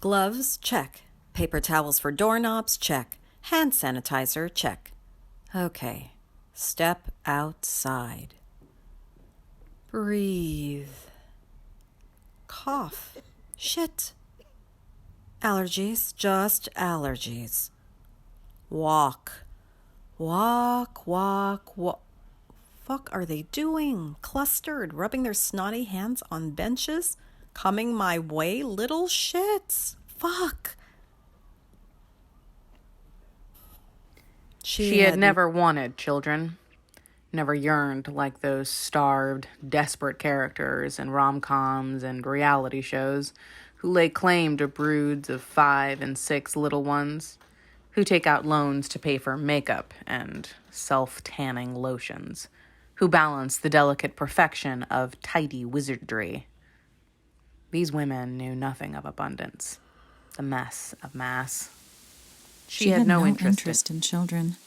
Gloves, check. Paper towels for doorknobs, check. Hand sanitizer, check. Okay, step outside. Breathe. Cough. Shit. Allergies, just allergies. Walk. Walk, walk, walk. Fuck are they doing? Clustered, rubbing their snotty hands on benches? Coming my way, little shits. Fuck. She had never wanted children, never yearned like those starved, desperate characters in rom-coms and reality shows who lay claim to broods of 5 and 6 little ones, who take out loans to pay for makeup and self-tanning lotions, who balance the delicate perfection of tidy wizardry. These women knew nothing of abundance, the mess of mass. She had no interest in children,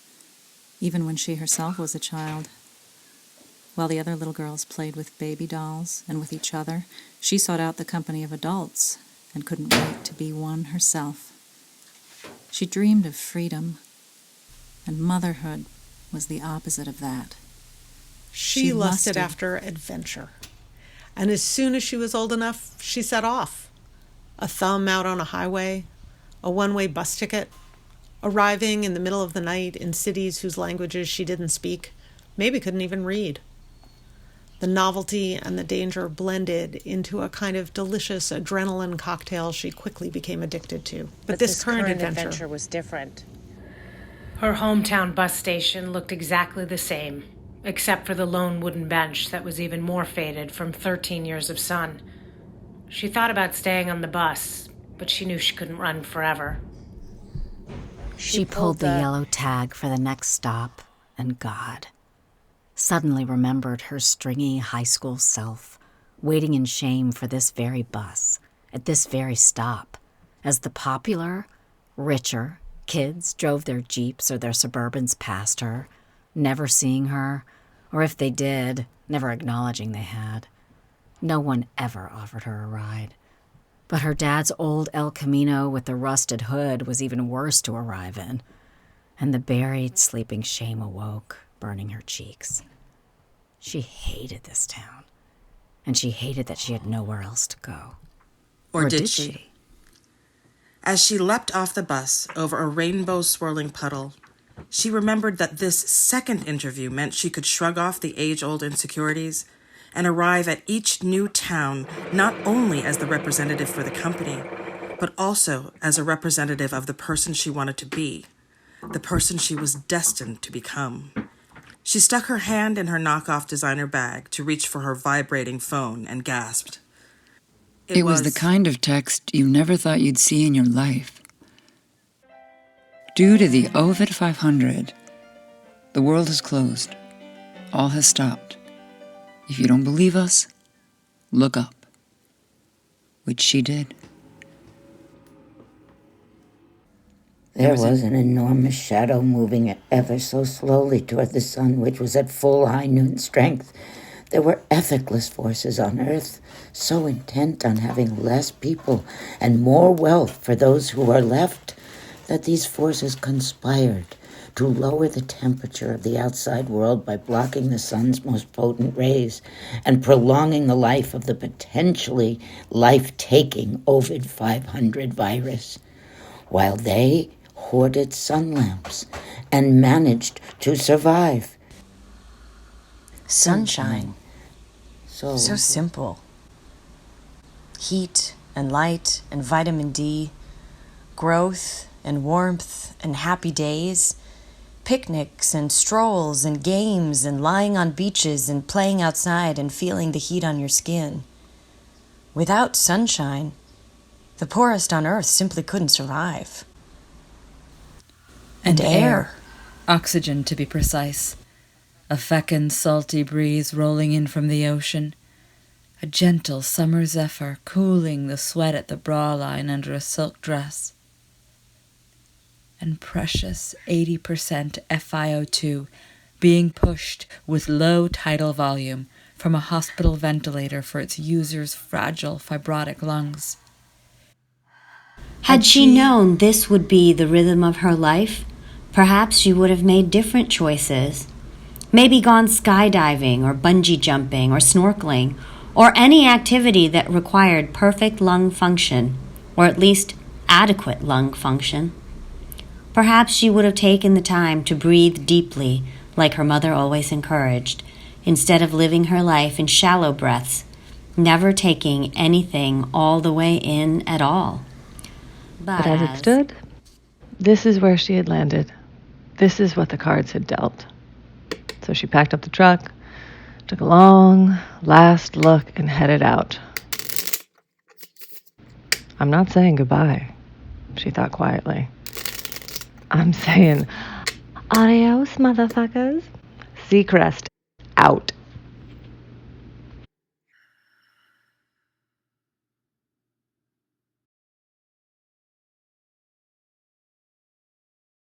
even when she herself was a child. While the other little girls played with baby dolls and with each other, she sought out the company of adults and couldn't wait to be one herself. She dreamed of freedom, and motherhood was the opposite of that. She lusted after adventure, and as soon as she was old enough, she set off. A thumb out on a highway, a one-way bus ticket, arriving in the middle of the night in cities whose languages she didn't speak, maybe couldn't even read. The novelty and the danger blended into a kind of delicious adrenaline cocktail she quickly became addicted to. But this current adventure was different. Her hometown bus station looked exactly the same, except for the lone wooden bench that was even more faded from 13 years of sun. She thought about staying on the bus, but she knew she couldn't run forever. She pulled the yellow tag for the next stop, and God suddenly remembered her stringy high school self, waiting in shame for this very bus, at this very stop, as the popular, richer kids drove their Jeeps or their Suburbans past her, never seeing her, or if they did, never acknowledging they had. No one ever offered her a ride. But her dad's old El Camino with the rusted hood was even worse to arrive in, and the buried, sleeping shame awoke, burning her cheeks. She hated this town, and she hated that she had nowhere else to go. Or did she? As she leapt off the bus over a rainbow-swirling puddle, she remembered that this second interview meant she could shrug off the age-old insecurities and arrive at each new town not only as the representative for the company, but also as a representative of the person she wanted to be, the person she was destined to become. She stuck her hand in her knockoff designer bag to reach for her vibrating phone and gasped. It was the kind of text you never thought you'd see in your life. Due to the Ovid 500, the world has closed. All has stopped. If you don't believe us, look up. Which she did. There was an enormous shadow moving ever so slowly toward the sun, which was at full high noon strength. There were ethicless forces on Earth, so intent on having less people and more wealth for those who are left, that these forces conspired to lower the temperature of the outside world by blocking the sun's most potent rays and prolonging the life of the potentially life-taking Ovid 500 virus, while they hoarded sun lamps and managed to survive. Sunshine. So simple. Heat and light and vitamin D, growth and warmth and happy days, picnics and strolls and games and lying on beaches and playing outside and feeling the heat on your skin. Without sunshine, the poorest on Earth simply couldn't survive. And air. Oxygen, to be precise. A fecund, salty breeze rolling in from the ocean. A gentle summer zephyr cooling the sweat at the bra line under a silk dress. And precious 80% FiO2 being pushed with low tidal volume from a hospital ventilator for its user's fragile fibrotic lungs. Had she known this would be the rhythm of her life, perhaps she would have made different choices. Maybe gone skydiving or bungee jumping or snorkeling, or any activity that required perfect lung function, or at least adequate lung function. Perhaps she would have taken the time to breathe deeply, like her mother always encouraged, instead of living her life in shallow breaths, never taking anything all the way in at all. But as it stood, this is where she had landed. This is what the cards had dealt. So she packed up the truck, took a long, last look, and headed out. I'm not saying goodbye, she thought quietly. I'm saying, adios, motherfuckers. Seacrest out.